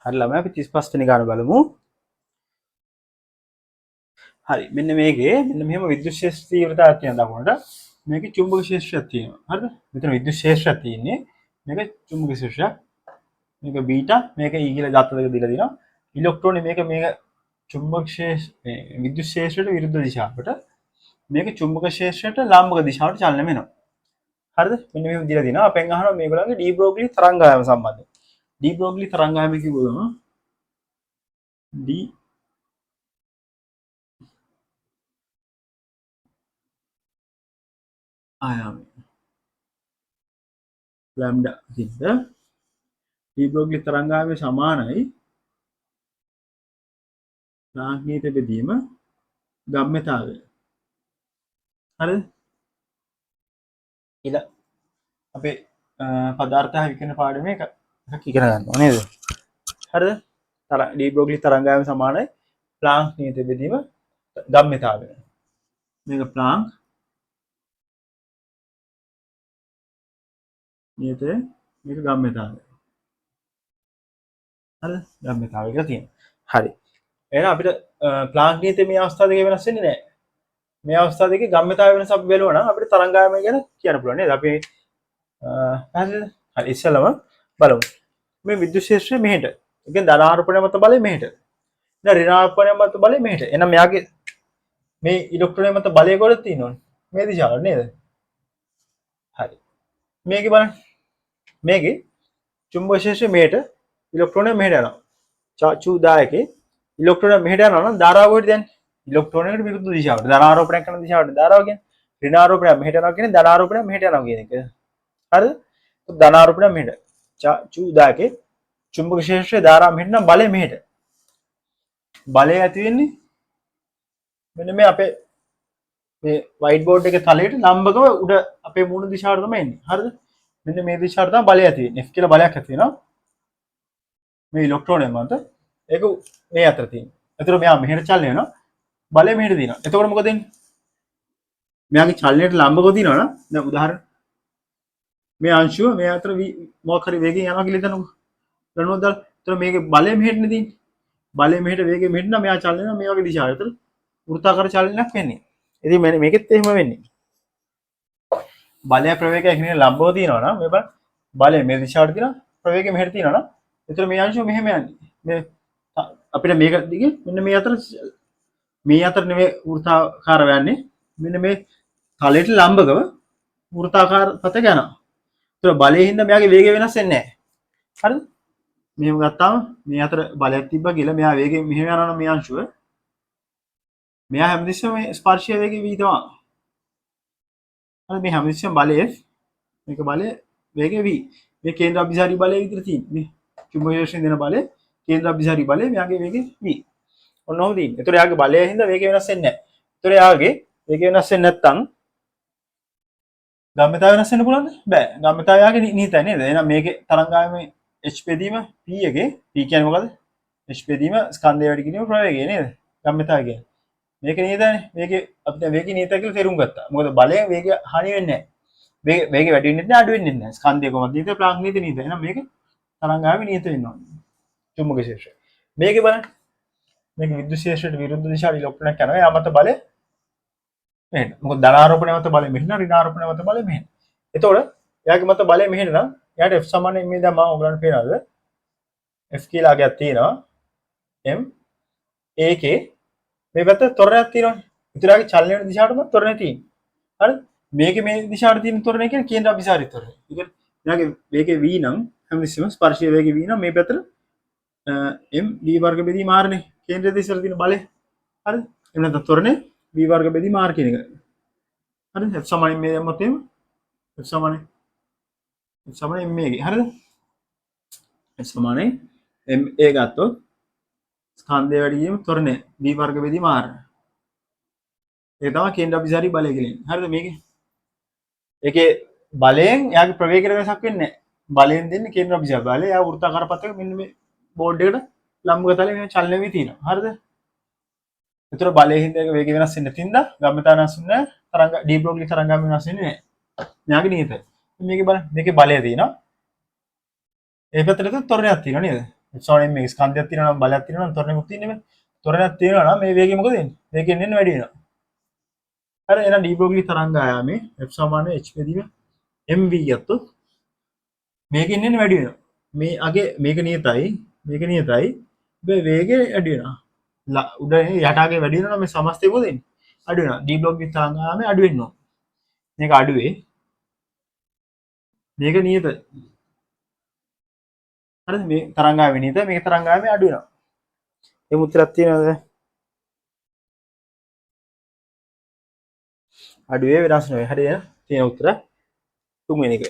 හරි ළමයි අපි 35 වෙනි ගාන බලමු. හරි මෙන්න මේකේ මෙන්න මෙහෙම විද්‍යුත් ක්ෂේත්‍ර තීව්‍රතාවයක් තියෙන දකුණට මේකේ චුම්බක ක්ෂේත්‍රයක් තියෙනවා. හරිද? මෙතන විද්‍යුත් ක්ෂේත්‍රයක් තියෙන්නේ. මේක චුම්බක ක්ෂේත්‍රයක්. මේක බීටා මේක ඊ කියලා දත්ත දෙක දීලා දිනවා. ඉලෙක්ට්‍රෝනේ මේක චුම්බක ක්ෂේත්‍ර විද්‍යුත් ක්ෂේත්‍රයට විරුද්ධ දිශාවට මේක චුම්බක ක්ෂේත්‍රයට ලාම්බක දිශාවට චලනය වෙනවා. හරිද? මෙන්න මේක දීලා දිනවා. අපෙන් අහනවා මේගොල්ලන්ගේ ඩී බ්‍රෝග්ලි තරංගායම සම්බන්ධයෙන්. ඩී බ්‍රෝග්ලි තරංගායම කිව්වම ඩී ආයාමය ලැම්ඩා කිද්ද ඩී බ්‍රෝග්ලි තරංගායමේ සමානයි ප්ලාන්ක් නීත බෙදීම ගම්‍යතාවය. හරිද? ඊළ අපේ පදාර්ථ විකිරණ පාඩමේ එකක් ඉගෙන ගන්නවා නේද? හරිද? ඩී බ්‍රෝග්ලි තරංගායම සමානයි ප්ලාන්ක් නීත බෙදීම ගම්‍යතාවය. මේක ප්ලාන්ක් නීතය මේක ගම්‍යතාවය. හරිද? ගම්‍යතාවය කියලා තියෙනවා. හරි. එහෙනම් අපිට ප්ලාන්ක් නීතිය මේ අවස්ථාව දෙකේ වෙනස් වෙන්නේ නැහැ. මේ අවස්ථාව දෙකේ ගම්‍යතාවය වෙනස අපි බලුවා නම් අපිට තරංගායමය ගැන කියන්න පුළුවන් නේද? අපි හරිද? හරි ඉස්සෙල්ලම බලමු. මේ විද්‍යුත් ක්ෂේත්‍රය මෙහෙට. ඒ කියන්නේ ධනාරෝපණය මත බලය මෙහෙට. දැන් ඍණාරෝපණය මත බලය මෙහෙට. එහෙනම් මෙයාගේ මේ ඉලෙක්ට්‍රෝනය මත බලය කොහෙද තියෙනවනේ? මේ දිශාවට නේද? හරි. මේකේ බලන්න. මේකේ චුම්බක ක්ෂේත්‍රය මෙහෙට ඉලෙක්ට්‍රෝනය මෙහෙට යනවා. චාචු දායකේ ඉලෙක්ට්‍රෝන මෙහෙට යනවා නම් ධාරාව කොහෙද යන්නේ? ඉලෙක්ට්‍රෝනයකට විරුද්ධ දිශාවට. ධනාරෝපණය කරන දිශාවට ධාරාව කියන්නේ. ඍණාරෝපණය මෙහෙට යනවා කියන්නේ ධනාරෝපණය මෙහෙට යනවා කියන එක. හරිද? ධනාරෝපණය මෙහෙට. චු දායකේ චුම්බක ක්ෂේත්‍රයේ ධාරාව මෙහෙට නම් බලය මෙහෙට. බලය ඇති වෙන්නේ මෙන්න මේ අපේ මේ වයිට් බෝඩ් එකේ තලයට ලම්බකව උඩ අපේ මූණ දිශාවට තමයි එන්නේ. හරිද? මෙන්න මේ දිශාවට තමයි බලය ඇති වෙන්නේ. F කියලා බලයක් ඇති වෙනවා. මේ ඉලෙක්ට්‍රෝනය මත ඒක මේ අතර තියෙනවා. එතකොට මෙයා මෙහෙට චලනය වෙනවා. බලය මෙහෙට දිනවා. එතකොට මොකද වෙන්නේ? මෙයාගේ චලනයට ලම්බකව දිනනවා නම් දැන් උදාහරණ මේ අංශුව මේ අතර මොකක් හරි වේගයෙන් යනවා කියලා හිතන්නකෝ. ගණනුවක් දාලා. එතකොට මේකේ බලය මෙහෙටනේ තියෙන්නේ. බලය මෙහෙට වේගය මෙහෙට නම් මෙයා චලනය වෙනවා මේ වගේ දිශාවකට. එතකොට වෘත්තාකාර චලනයක් වෙන්නේ. ඉතින් මේකෙත් එහෙම වෙන්නේ. බලය ප්‍රවේගය එකිනෙක ලම්බව දිනනවා නම් මේ බලය මේ දිශාවට දිනනවා ප්‍රවේගය මෙහෙට තියෙනවා නම් එතකොට මේ අංශුව මෙහෙම යන්නේ. මේ අපිට මේක දිගේ මෙන්න මේ අතර නෙමෙයි වෘත්තාකාර වෙන්නේ. මෙන්න මේ තලයට ලම්බකව වෘත්තාකාර පතක යනවා. ඒතර බලයෙන් හින්දා මෙයාගේ වේගය වෙනස් වෙන්නේ නැහැ. හරිද? මෙහෙම ගත්තාම මේ අතර බලයක් තිබ්බා කියලා මෙයා වේගයෙන් මෙහෙම යනවා නම් මේ අංශුව මෙයා හැමතිස්සෙම මේ ස්පර්ශීය වේගය v තමයි. හරි මේ හැමතිස්සෙම බලය මේක බලය වේගය v. මේ කේන්ද්‍ර අභිසාරී බලය විතර තියෙන්නේ. මේ චුම්බක ක්ෂේත්‍රයෙන් දෙන බලය කේන්ද්‍ර අභිසාරී බලය මෙයාගේ වේගය v. ඔන්න ඔහොම තියෙන්නේ. ඒතර එයාගේ බලය හින්දා වේගය වෙනස් වෙන්නේ නැහැ. ඒතර එයාගේ වේගය වෙනස් වෙන්නේ නැත්නම් ගම්‍යතාවය වෙනස් වෙන්න පුළුවන්ද? බෑ. ගම්‍යතාවය යාගේ නියතයි නේද? එහෙනම් මේකේ තරංගායමේ h බෙදීම p එකේ p කියන්නේ මොකද්ද? h බෙදීම ස්කන්ධය වැඩි කිරීම ප්‍රවේගය නේද? ගම්‍යතාවය කියන්නේ. මේක නියතනේ. මේකේ අපි දැන් වේගය නියතයි කියලා තේරුම් ගත්තා. මොකද බලයෙන් වේගය හානි වෙන්නේ නැහැ. වේගය වැඩි වෙන්නේ නැහැ අඩු වෙන්නේ නැහැ. ස්කන්ධය කොහොමද නියත ප්ලාන්ක් නීතිය නියත. එහෙනම් මේකේ තරංගායමේ නියත වෙන්න ඕනේ. චුම්බක ක්ෂේත්‍රය. මේකේ බලන්න. මේක විද්‍යුත් ක්ෂේත්‍රයට විරුද්ධ දිශාවට ඉලෙක්ට්‍රෝනයක් යනවා. එයා මත බලය මෙහෙට. මොකද ධනාරෝපණය මත බලය මෙහෙට නම් ඍණාරෝපණය මත බලය මෙහෙට. එතකොට එයාගේ මත බලය මෙහෙට නම් එයාට F සමානයි මේ දැන් මම ඔයගලන්ට පේනවාද? F කියලා ගයක් තියෙනවා. M ඒකේ මේ පැත්ත ත්වරණයක් තියෙනවනේ. ඉතිරාගේ චලනය වෙන දිශාවටම ත්වරණය තියෙන්නේ. හරිද? මේකේ මේ දිශාවට තියෙන ත්වරණය කියන්නේ කේන්ද්‍ර අභිසාරී ත්වරණය. ඒ කියන්නේ එයාගේ වේගය v නම් හැමතිස්සෙම ස්පර්ශීය වේගය v නම් මේ පැත්තට m v වර්ග බෙදීම r නේ. කේන්ද්‍ර දිශාවට තියෙන බලය. හරිද? එහෙනම් නැත්නම් ත්වරණය v වර්ග බෙදීම r කියන එක. හරිද? F සමානයි මේ දැම්මොත් එහෙම F සමානයි m එකේ. හරිද? F සමානයි m a ගත්තොත් ස්කන්ධය වැඩි වීම ත්වරණය v වර්ග බෙදීම r. ඒක තමයි කේන්ද්‍ර අභිසාරී බලය කියන්නේ. හරිද මේකේ? ඒකේ බලයෙන් එයාගේ ප්‍රවේගයට වෙනසක් වෙන්නේ නැහැ. බලයෙන් දෙන්නේ කේන්ද්‍ර අභිසාරී බලය. එයා වෘත්තාකාර පතක මෙන්න මේ බෝඩ් එකට ලම්බක තලයේ මේ චලනය වී තියෙනවා. හරිද? ඒතර බලයෙන් හින්දා ඒක වේගය වෙනස් වෙන්නේ නැතිනම් ගම්‍යතාව වෙනස් වෙන්නේ නැහැ. තරංග ඩී බ්‍රෝග්ලි තරංගාව වෙනස් වෙන්නේ නැහැ. මෙයාගේ නියතයි. මේකේ බලන්න මේකේ බලය තියෙනවා. ඒ පැත්තට ත්වරණයක් තියෙනවා නේද? එප්සලෝන් මේ ස්කන්ධයක් තියෙනවා නම් බලයක් තියෙනවා නම් ත්වරණයකුත් තියෙන්නේ. ත්වරණයක් තියෙනවා නම් මේ වේගය මොකද වෙන්නේ? වේගයෙන් එන්න වැඩි වෙනවා. හරි එහෙනම් ඩී බ්‍රෝග්ලි තරංග ආයාමේ F සමාන h බෙදීම mv ගත්තොත් මේකෙන් එන්න වැඩි වෙනවා. මේ අගේ මේක නියතයි මේක නියතයි. මේ වේගය වැඩි වෙනවා. උඩ යටාගේ වැඩි වෙනවා මේ සමස්තය මොකද වෙන්නේ? අඩු වෙනවා. ඩී බ්‍රෝග්ලි තරංග ආයාමේ අඩු වෙනවා. මේක අඩුවේ. මේක නියතයි. හරිද? මේ තරංග ආයාමේ නියතයි මේක තරංග ආයාමේ අඩු වෙනවා. ඒ උත්තරයක් තියෙනවද? අඩුවේ වෙනස් නෙවෙයි. හරිද? තියෙන උත්තර තුන්වෙනි එක.